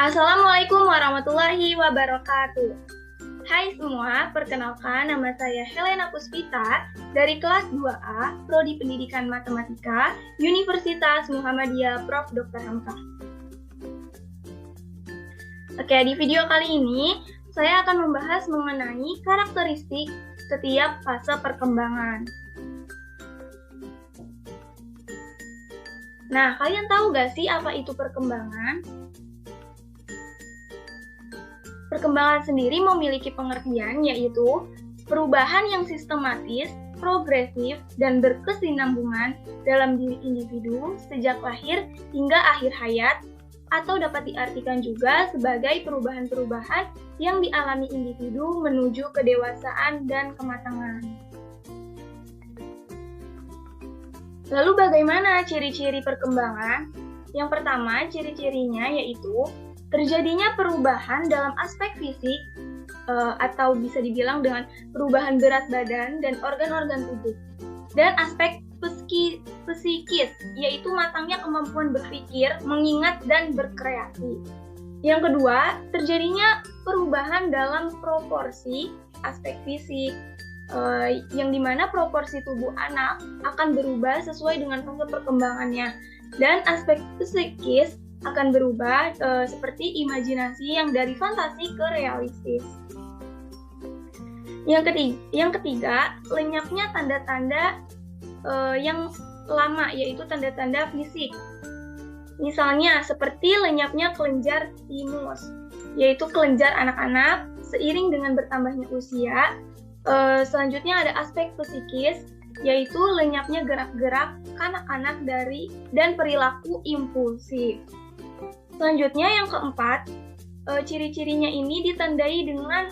Assalamualaikum warahmatullahi wabarakatuh. Hai semua, perkenalkan nama saya Helena Puspita dari kelas 2A, Prodi Pendidikan Matematika, Universitas Muhammadiyah Prof. Dr. Hamka. Oke, di video kali ini saya akan membahas mengenai karakteristik setiap fase perkembangan. Nah, kalian tahu gak sih apa itu perkembangan? Perkembangan sendiri memiliki pengertian yaitu perubahan yang sistematis, progresif, dan berkesinambungan dalam diri individu sejak lahir hingga akhir hayat, atau dapat diartikan juga sebagai perubahan-perubahan yang dialami individu menuju kedewasaan dan kematangan. Lalu bagaimana ciri-ciri perkembangan? Yang pertama, ciri-cirinya yaitu terjadinya perubahan dalam aspek fisik atau bisa dibilang dengan perubahan berat badan dan organ-organ tubuh. Dan aspek psikis, yaitu matangnya kemampuan berpikir, mengingat, dan berkreasi. Yang kedua, terjadinya perubahan dalam proporsi aspek fisik, yang dimana proporsi tubuh anak akan berubah sesuai dengan fase perkembangannya. Dan aspek psikis akan berubah seperti imajinasi yang dari fantasi ke realistis. Yang ketiga, lenyapnya tanda-tanda yang lama, yaitu tanda-tanda fisik. Misalnya seperti lenyapnya kelenjar timus, yaitu kelenjar anak-anak seiring dengan bertambahnya usia. Selanjutnya ada aspek psikis, yaitu lenyapnya gerak-gerak kanak-kanak dan perilaku impulsif. Selanjutnya yang keempat, ciri-cirinya ini ditandai dengan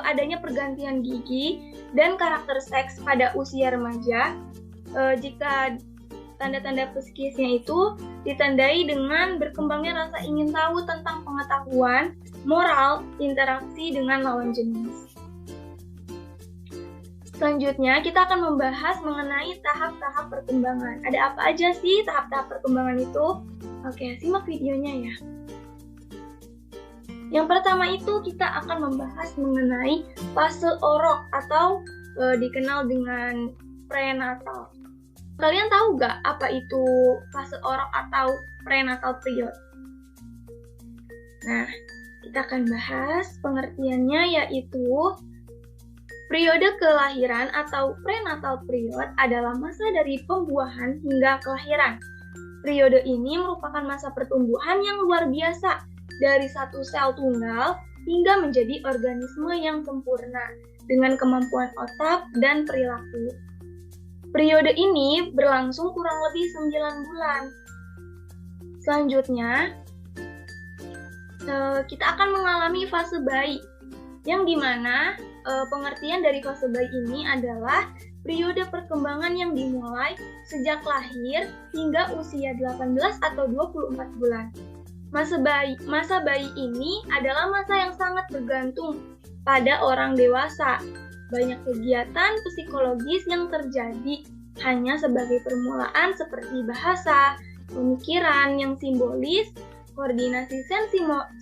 adanya pergantian gigi dan karakter seks pada usia remaja. Jika tanda-tanda psikisnya itu ditandai dengan berkembangnya rasa ingin tahu tentang pengetahuan, moral, interaksi dengan lawan jenis. Selanjutnya, kita akan membahas mengenai tahap-tahap perkembangan. Ada apa aja sih tahap-tahap perkembangan itu? Oke, simak videonya ya. Yang pertama itu kita akan membahas mengenai fase orok atau dikenal dengan prenatal. Kalian tahu gak apa itu fase orok atau prenatal period? Nah, kita akan bahas pengertiannya yaitu periode kelahiran atau prenatal period adalah masa dari pembuahan hingga kelahiran. Periode ini merupakan masa pertumbuhan yang luar biasa dari satu sel tunggal hingga menjadi organisme yang sempurna dengan kemampuan otak dan perilaku. Periode ini berlangsung kurang lebih 9 bulan. Selanjutnya, kita akan mengalami fase bayi, yang dimana pengertian dari fase bayi ini adalah periode perkembangan yang dimulai sejak lahir hingga usia 18 atau 24 bulan. Masa bayi ini adalah masa yang sangat bergantung pada orang dewasa. Banyak kegiatan psikologis yang terjadi hanya sebagai permulaan seperti bahasa, pemikiran yang simbolis, koordinasi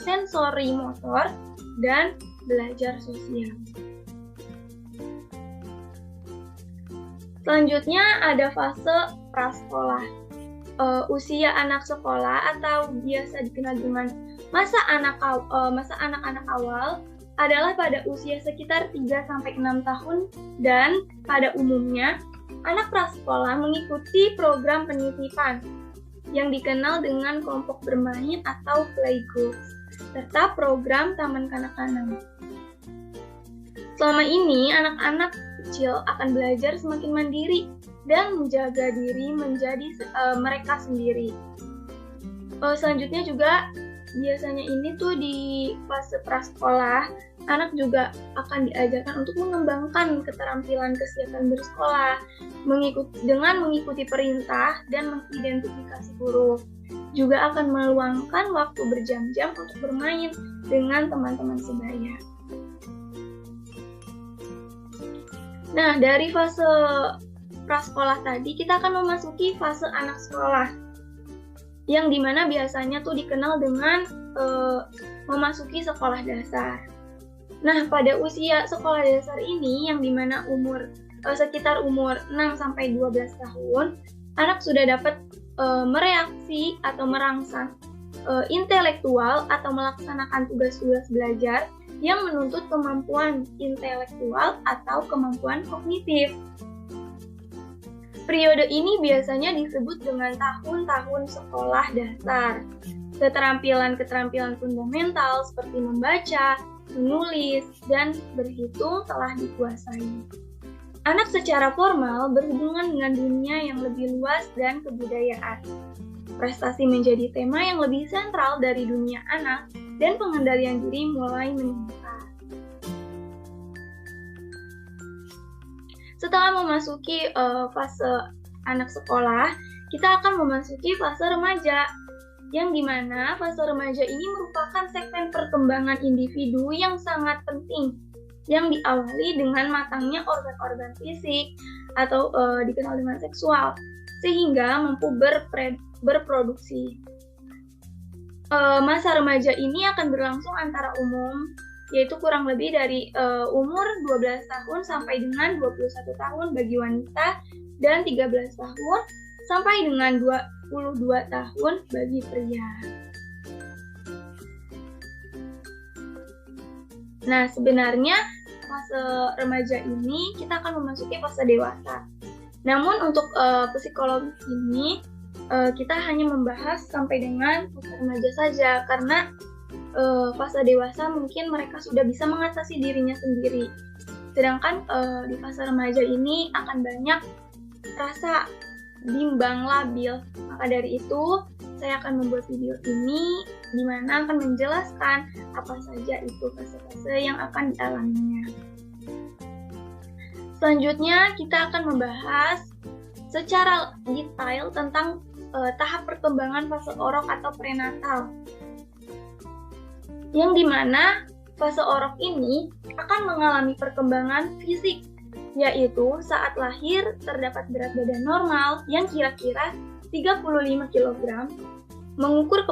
sensori motor, dan belajar sosial. Selanjutnya ada fase prasekolah. Usia anak sekolah atau biasa dikenal dengan masa anak-anak awal adalah pada usia sekitar 3-6 tahun, dan pada umumnya anak prasekolah mengikuti program penitipan yang dikenal dengan kelompok bermain atau playgroup serta program taman kanak-kanak. Selama ini anak-anak kecil akan belajar semakin mandiri dan menjaga diri menjadi mereka sendiri. Selanjutnya juga biasanya ini tuh di fase prasekolah, anak juga akan diajarkan untuk mengembangkan keterampilan kesiapan bersekolah, dengan mengikuti perintah dan mengidentifikasi huruf. Juga akan meluangkan waktu berjam-jam untuk bermain dengan teman-teman sebaya. Nah, dari fase prasekolah tadi, kita akan memasuki fase anak sekolah. yang dimana biasanya tuh dikenal dengan memasuki sekolah dasar. Nah, pada usia sekolah dasar ini yang dimana sekitar umur 6-12 tahun, anak sudah dapat mereaksi atau merangsang intelektual atau melaksanakan tugas-tugas belajar yang menuntut kemampuan intelektual atau kemampuan kognitif. Periode ini biasanya disebut dengan tahun-tahun sekolah dasar. Keterampilan-keterampilan fundamental seperti membaca, menulis, dan berhitung telah dikuasai. Anak secara formal berhubungan dengan dunia yang lebih luas dan kebudayaan. Prestasi menjadi tema yang lebih sentral dari dunia anak dan pengendalian diri mulai meningkat. Setelah memasuki fase anak sekolah, kita akan memasuki fase remaja, yang dimana fase remaja ini merupakan segmen perkembangan individu yang sangat penting, yang diawali dengan matangnya organ-organ fisik atau dikenal dengan seksual, sehingga mampu berproduksi. Masa remaja ini akan berlangsung antara umum, yaitu kurang lebih dari umur 12 tahun sampai dengan 21 tahun bagi wanita, dan 13 tahun sampai dengan 22 tahun bagi pria. Nah, sebenarnya fase remaja ini kita akan memasuki fase dewasa. Namun untuk psikologi ini kita hanya membahas sampai dengan fase remaja saja, karena fase dewasa mungkin mereka sudah bisa mengatasi dirinya sendiri. Sedangkan di fase remaja ini akan banyak rasa bimbang labil. Maka dari itu, saya akan membuat video ini di mana akan menjelaskan apa saja itu fase-fase yang akan dialaminya. Selanjutnya, kita akan membahas secara detail tentang tahap perkembangan fase orok atau prenatal. Yang dimana fase orok ini akan mengalami perkembangan fisik, yaitu saat lahir terdapat berat badan normal yang kira-kira 35 kg, mengukur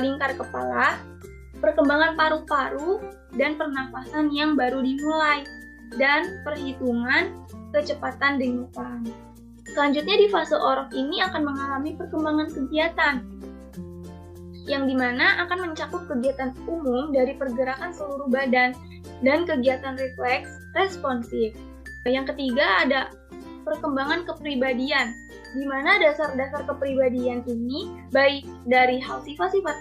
lingkar kepala, perkembangan paru-paru, dan pernapasan yang baru dimulai, dan perhitungan kecepatan denyutan. Selanjutnya di fase orok ini akan mengalami perkembangan kegiatan, yang dimana akan mencakup kegiatan umum dari pergerakan seluruh badan dan kegiatan refleks responsif. Yang ketiga ada perkembangan kepribadian, di mana dasar-dasar kepribadian ini baik dari hal sifat-sifat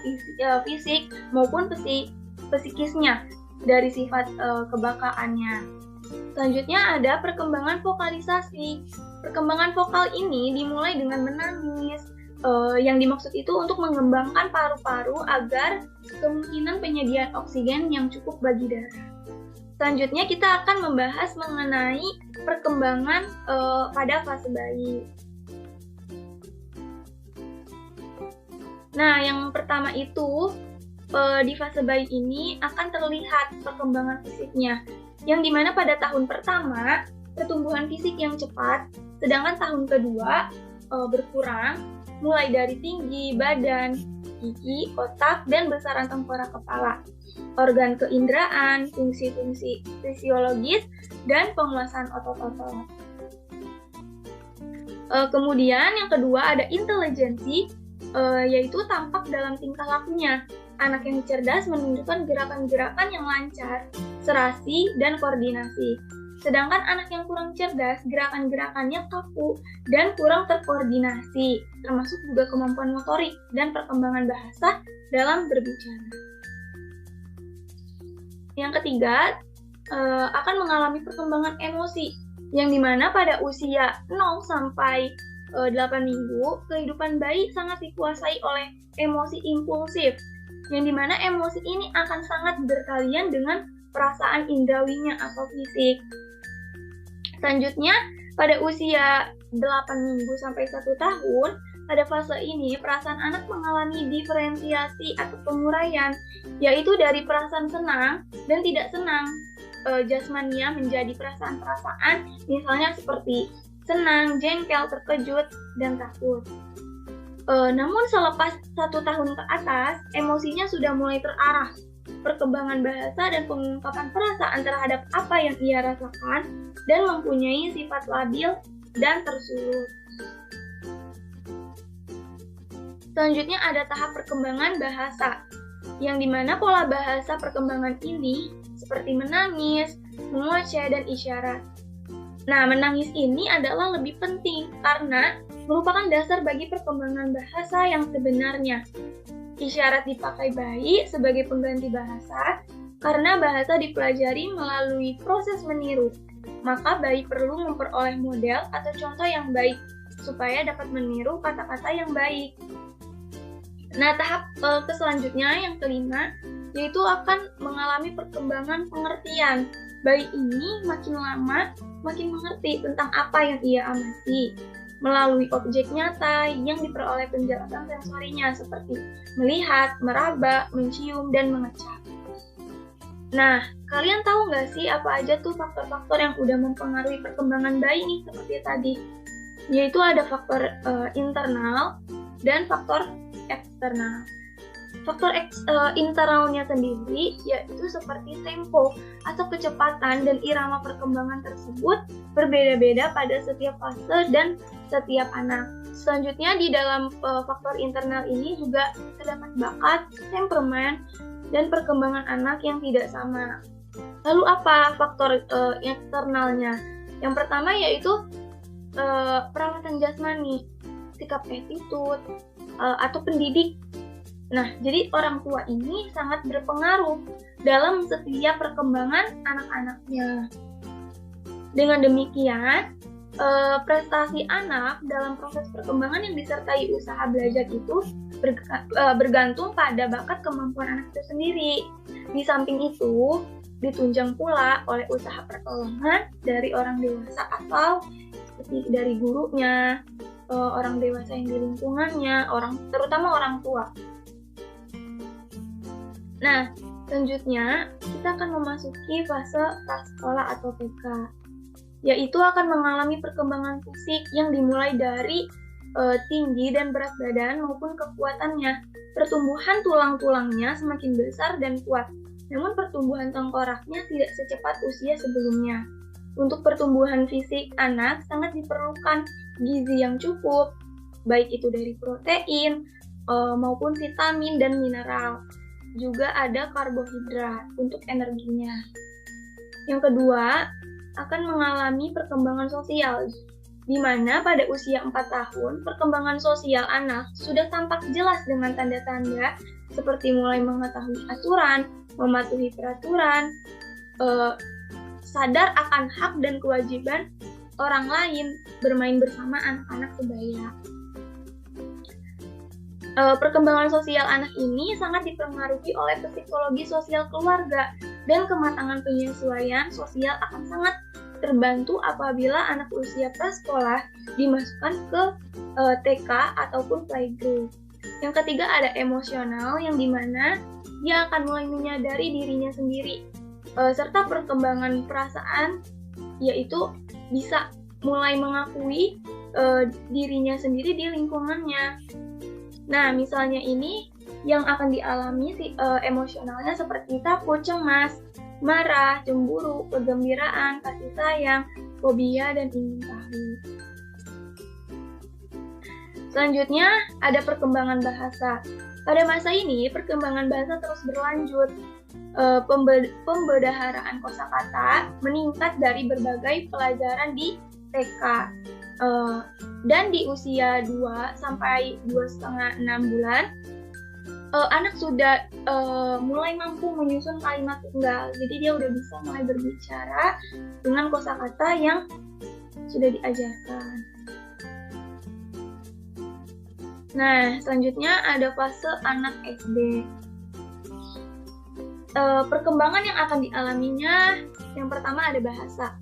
fisik maupun psikisnya, dari sifat kebakaannya. Selanjutnya ada perkembangan vokalisasi. Perkembangan vokal ini dimulai dengan menangis. Yang dimaksud itu untuk mengembangkan paru-paru agar kemungkinan penyediaan oksigen yang cukup bagi darah. Selanjutnya kita akan membahas mengenai perkembangan pada fase bayi. Nah, yang pertama itu di fase bayi ini akan terlihat perkembangan fisiknya, yang dimana pada tahun pertama pertumbuhan fisik yang cepat, sedangkan tahun kedua berkurang, mulai dari tinggi badan, gigi, otak, dan besaran tengkorak kepala, organ keinderaan, fungsi-fungsi fisiologis, dan penguasaan otot-otot. Kemudian yang kedua ada intelijensi, yaitu tampak dalam tingkah lakunya. Anak yang cerdas menunjukkan gerakan-gerakan yang lancar, serasi, dan koordinasi. Sedangkan anak yang kurang cerdas, gerakan-gerakannya kaku dan kurang terkoordinasi, termasuk juga kemampuan motorik dan perkembangan bahasa dalam berbicara. Yang ketiga, akan mengalami perkembangan emosi, yang dimana pada usia 0 sampai 8 minggu, kehidupan bayi sangat dikuasai oleh emosi impulsif, yang dimana emosi ini akan sangat berkalian dengan perasaan indrawinya atau fisik. Selanjutnya, pada usia 8 minggu sampai 1 tahun, pada fase ini perasaan anak mengalami diferensiasi atau penguraian, yaitu dari perasaan senang dan tidak senang. Jasmania menjadi perasaan-perasaan, misalnya seperti senang, jengkel, terkejut, dan takut. Namun selepas 1 tahun ke atas, emosinya sudah mulai terarah. Perkembangan bahasa dan pengungkapan perasaan terhadap apa yang ia rasakan dan mempunyai sifat labil dan tersulut. Selanjutnya ada tahap perkembangan bahasa, yang dimana pola bahasa perkembangan ini seperti menangis, mengoceh, dan isyarat. Nah, menangis ini adalah lebih penting karena merupakan dasar bagi perkembangan bahasa yang sebenarnya. Isyarat dipakai bayi sebagai pengganti bahasa karena bahasa dipelajari melalui proses meniru. Maka bayi perlu memperoleh model atau contoh yang baik supaya dapat meniru kata-kata yang baik. Nah, tahap selanjutnya yang kelima yaitu akan mengalami perkembangan pengertian. Bayi ini makin lama makin mengerti tentang apa yang ia amati melalui objek nyata yang diperoleh penjelasan sensorinya seperti melihat, meraba, mencium, dan mengecap. Nah, kalian tahu nggak sih apa aja tuh faktor-faktor yang udah mempengaruhi perkembangan bayi nih seperti tadi? Yaitu ada faktor internal dan faktor eksternal. Faktor internalnya sendiri yaitu seperti tempo atau kecepatan dan irama perkembangan tersebut berbeda-beda pada setiap fase dan setiap anak. Selanjutnya di dalam faktor internal ini juga terdapat bakat, temperamen, dan perkembangan anak yang tidak sama. Lalu apa faktor eksternalnya? Yang pertama yaitu perawatan jasmani, sikap attitude, atau pendidik. Nah, jadi orang tua ini sangat berpengaruh dalam setiap perkembangan anak-anaknya. Dengan demikian, prestasi anak dalam proses perkembangan yang disertai usaha belajar itu bergantung pada bakat kemampuan anak itu sendiri. Di samping itu, ditunjang pula oleh usaha pertolongan dari orang dewasa atau seperti dari gurunya, orang dewasa yang di lingkungannya, terutama orang tua. Nah, selanjutnya kita akan memasuki fase prasekolah atau TK, yaitu akan mengalami perkembangan fisik yang dimulai dari tinggi dan berat badan maupun kekuatannya. Pertumbuhan tulang-tulangnya semakin besar dan kuat, namun pertumbuhan tengkoraknya tidak secepat usia sebelumnya. Untuk pertumbuhan fisik anak sangat diperlukan gizi yang cukup, baik itu dari protein maupun vitamin dan mineral. Juga ada karbohidrat untuk energinya. Yang kedua, akan mengalami perkembangan sosial, di mana pada usia 4 tahun, perkembangan sosial anak sudah tampak jelas dengan tanda-tanda seperti mulai mengetahui aturan, mematuhi peraturan, sadar akan hak dan kewajiban orang lain, bermain bersama anak-anak sebaya. Perkembangan sosial anak ini sangat dipengaruhi oleh psikologi sosial keluarga dan kematangan penyesuaian sosial akan sangat terbantu apabila anak usia prasekolah dimasukkan ke TK ataupun playgroup. Yang ketiga ada emosional yang dimana dia akan mulai menyadari dirinya sendiri serta perkembangan perasaan yaitu bisa mulai mengakui dirinya sendiri di lingkungannya. Nah, misalnya ini yang akan dialami emosionalnya seperti takut, cemas, marah, cemburu, kegembiraan, kasih sayang, fobia, dan ingin tahu. Selanjutnya, ada perkembangan bahasa. Pada masa ini, perkembangan bahasa terus berlanjut. Pembedaharaan kosakata meningkat dari berbagai pelajaran di TK. Dan di usia 2 sampai 2,5-6 bulan, anak sudah mulai mampu menyusun kalimat tunggal. Jadi dia udah bisa mulai berbicara dengan kosakata yang sudah diajarkan. Nah, selanjutnya ada fase anak SD. Perkembangan yang akan dialaminya, yang pertama ada bahasa.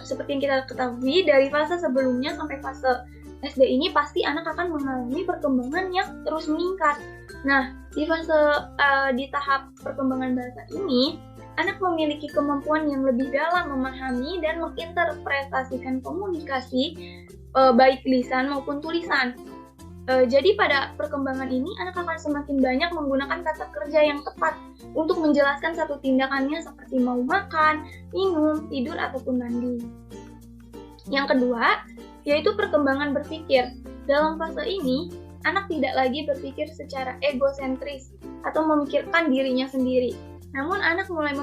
Seperti yang kita ketahui dari fase sebelumnya sampai fase SD ini pasti anak akan mengalami perkembangan yang terus meningkat. Nah, di tahap perkembangan bahasa ini, anak memiliki kemampuan yang lebih dalam memahami dan menginterpretasikan komunikasi baik lisan maupun tulisan. Jadi pada perkembangan ini anak akan semakin banyak menggunakan kata kerja yang tepat untuk menjelaskan satu tindakannya seperti mau makan, minum, tidur, ataupun mandi. Yang kedua, yaitu perkembangan berpikir. Dalam fase ini, anak tidak lagi berpikir secara egosentris atau memikirkan dirinya sendiri. Namun anak mulai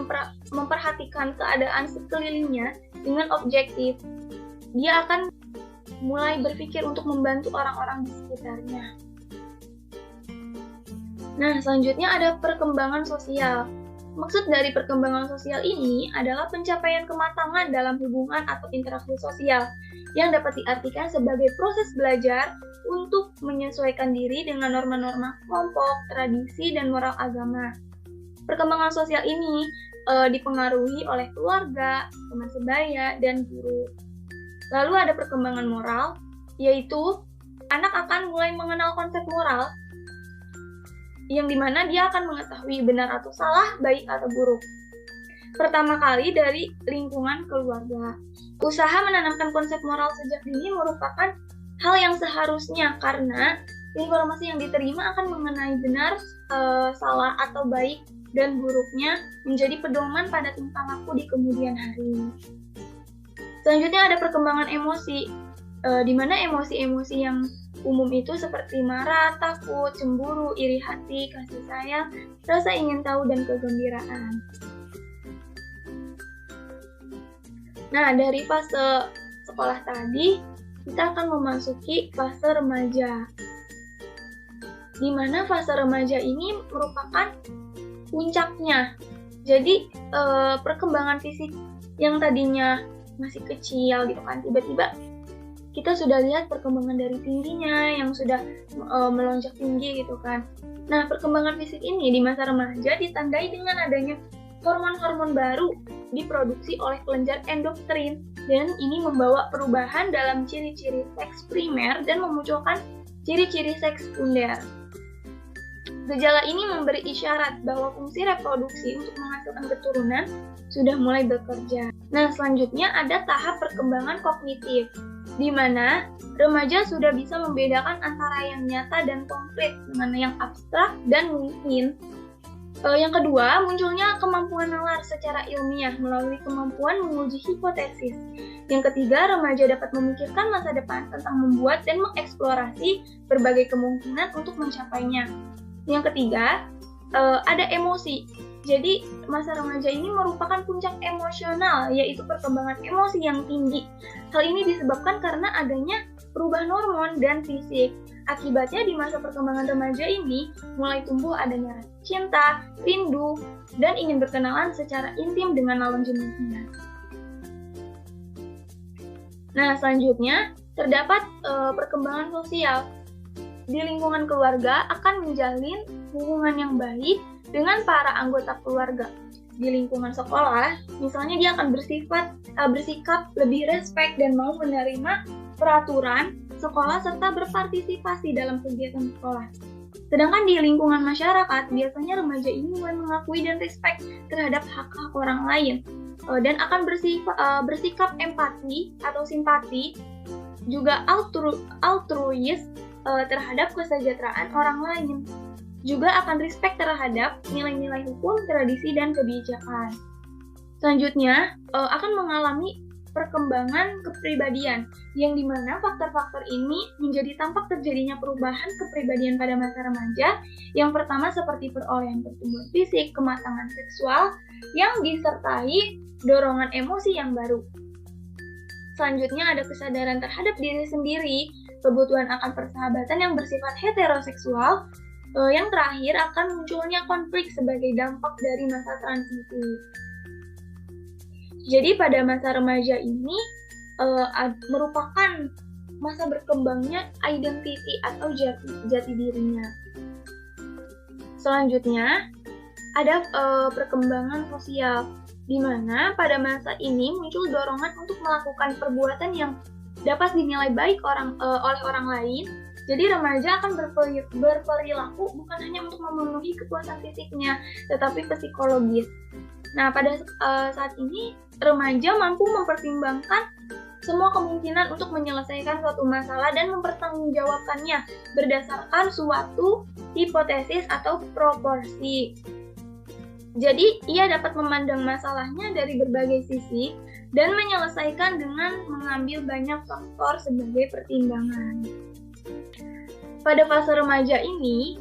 memperhatikan keadaan sekelilingnya dengan objektif. Dia akan mulai berpikir untuk membantu orang-orang di sekitarnya. Nah, selanjutnya ada perkembangan sosial. Maksud dari perkembangan sosial ini adalah pencapaian kematangan dalam hubungan atau interaksi sosial yang dapat diartikan sebagai proses belajar untuk menyesuaikan diri dengan norma-norma kelompok, tradisi, dan moral agama. Perkembangan sosial ini dipengaruhi oleh keluarga, teman sebaya, dan guru. Lalu ada perkembangan moral, yaitu anak akan mulai mengenal konsep moral, yang dimana dia akan mengetahui benar atau salah, baik atau buruk. Pertama kali dari lingkungan keluarga. Usaha menanamkan konsep moral sejak dini merupakan hal yang seharusnya karena informasi yang diterima akan mengenai benar, salah atau baik dan buruknya menjadi pedoman pada tingkah laku di kemudian hari. Selanjutnya ada perkembangan emosi, di mana emosi-emosi yang umum itu seperti marah, takut, cemburu, iri hati, kasih sayang, rasa ingin tahu, dan kegembiraan. Nah, dari fase sekolah tadi, kita akan memasuki fase remaja. Di mana fase remaja ini merupakan puncaknya. Jadi, perkembangan fisik yang tadinya masih kecil gitu kan, tiba-tiba kita sudah lihat perkembangan dari tingginya yang sudah melonjak tinggi gitu kan. Nah, perkembangan fisik ini di masa remaja ditandai dengan adanya hormon-hormon baru diproduksi oleh kelenjar endokrin, dan ini membawa perubahan dalam ciri-ciri seks primer dan memunculkan ciri-ciri seks sekunder. Gejala ini memberi isyarat bahwa fungsi reproduksi untuk menghasilkan keturunan sudah mulai bekerja. Nah, selanjutnya ada tahap perkembangan kognitif, di mana remaja sudah bisa membedakan antara yang nyata dan konkret dengan yang abstrak dan mungkin. Yang kedua, munculnya kemampuan nalar secara ilmiah melalui kemampuan menguji hipotesis. Yang ketiga, remaja dapat memikirkan masa depan tentang membuat dan mengeksplorasi berbagai kemungkinan untuk mencapainya. Yang ketiga, ada emosi. Jadi, masa remaja ini merupakan puncak emosional, yaitu perkembangan emosi yang tinggi. Hal ini disebabkan karena adanya perubahan hormon dan fisik. Akibatnya di masa perkembangan remaja ini, mulai tumbuh adanya rasa cinta, rindu, dan ingin berkenalan secara intim dengan lawan jenisnya. Nah, selanjutnya, terdapat perkembangan sosial. Di lingkungan keluarga akan menjalin hubungan yang baik dengan para anggota keluarga. Di lingkungan sekolah, misalnya dia akan bersikap lebih respek dan mau menerima peraturan sekolah serta berpartisipasi dalam kegiatan sekolah. Sedangkan di lingkungan masyarakat, biasanya remaja ini mulai mengakui dan respek terhadap hak-hak orang lain dan akan bersikap empati atau simpati, juga altruis terhadap kesejahteraan orang lain. Juga akan respect terhadap nilai-nilai hukum, tradisi, dan kebijakan. Selanjutnya, akan mengalami perkembangan kepribadian, yang dimana faktor-faktor ini menjadi tampak terjadinya perubahan kepribadian pada masa remaja. Yang pertama seperti perolehan pertumbuhan fisik, kematangan seksual, yang disertai dorongan emosi yang baru. Selanjutnya ada kesadaran terhadap diri sendiri, kebutuhan akan persahabatan yang bersifat heteroseksual. Yang terakhir akan munculnya konflik sebagai dampak dari masa transisi. Jadi pada masa remaja ini merupakan masa berkembangnya identity atau jati dirinya. Selanjutnya ada perkembangan sosial, di mana pada masa ini muncul dorongan untuk melakukan perbuatan yang dapat dinilai baik oleh orang lain. Jadi remaja akan berperilaku bukan hanya untuk memenuhi kepuasan fisiknya, tetapi psikologis. Nah, pada saat ini remaja mampu mempertimbangkan semua kemungkinan untuk menyelesaikan suatu masalah dan mempertanggungjawabkannya berdasarkan suatu hipotesis atau proporsi. Jadi, ia dapat memandang masalahnya dari berbagai sisi dan menyelesaikan dengan mengambil banyak faktor sebagai pertimbangan. Pada fase remaja ini,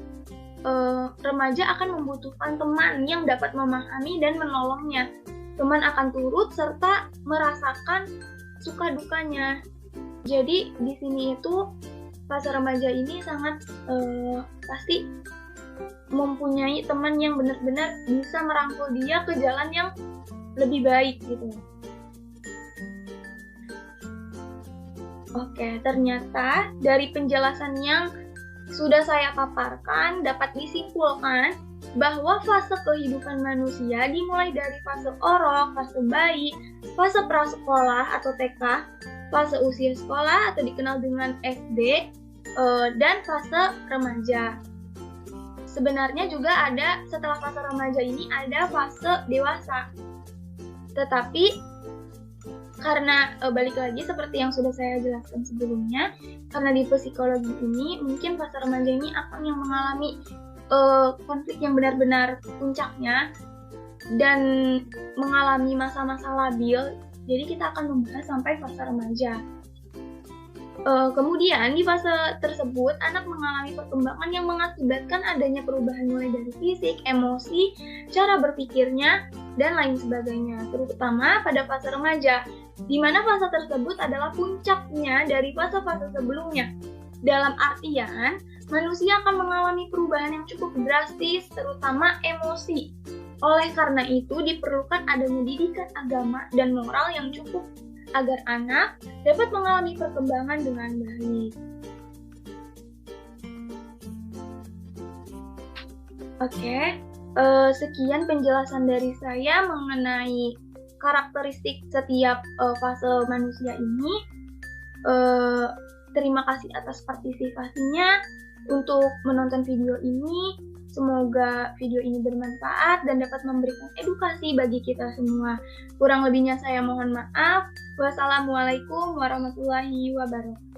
remaja akan membutuhkan teman yang dapat memahami dan menolongnya. Teman akan turut serta merasakan suka dukanya. Jadi, di sini itu fase remaja ini sangat pasti mempunyai teman yang benar-benar bisa merangkul dia ke jalan yang lebih baik gitu. Oke, ternyata dari penjelasan yang sudah saya paparkan dapat disimpulkan bahwa fase kehidupan manusia dimulai dari fase orok, fase bayi, fase prasekolah atau TK, fase usia sekolah atau dikenal dengan SD, dan fase remaja. Sebenarnya juga ada setelah fase remaja ini ada fase dewasa. Tetapi karena balik lagi seperti yang sudah saya jelaskan sebelumnya, karena di psikologi ini mungkin fase remaja ini akan yang mengalami konflik yang benar-benar puncaknya dan mengalami masa-masa labil. Jadi kita akan membahas sampai fase remaja. Kemudian di fase tersebut anak mengalami perkembangan yang mengakibatkan adanya perubahan mulai dari fisik, emosi, cara berpikirnya, dan lain sebagainya, terutama pada fase remaja, di mana fase tersebut adalah puncaknya dari fase-fase sebelumnya. Dalam artian, manusia akan mengalami perubahan yang cukup drastis, terutama emosi. Oleh karena itu, diperlukan adanya didikan agama dan moral yang cukup agar anak dapat mengalami perkembangan dengan baik. Oke, sekian penjelasan dari saya mengenai karakteristik setiap fase manusia ini. Terima kasih atas partisipasinya untuk menonton video ini. Semoga video ini bermanfaat dan dapat memberikan edukasi bagi kita semua. Kurang lebihnya saya mohon maaf. Wassalamualaikum warahmatullahi wabarakatuh.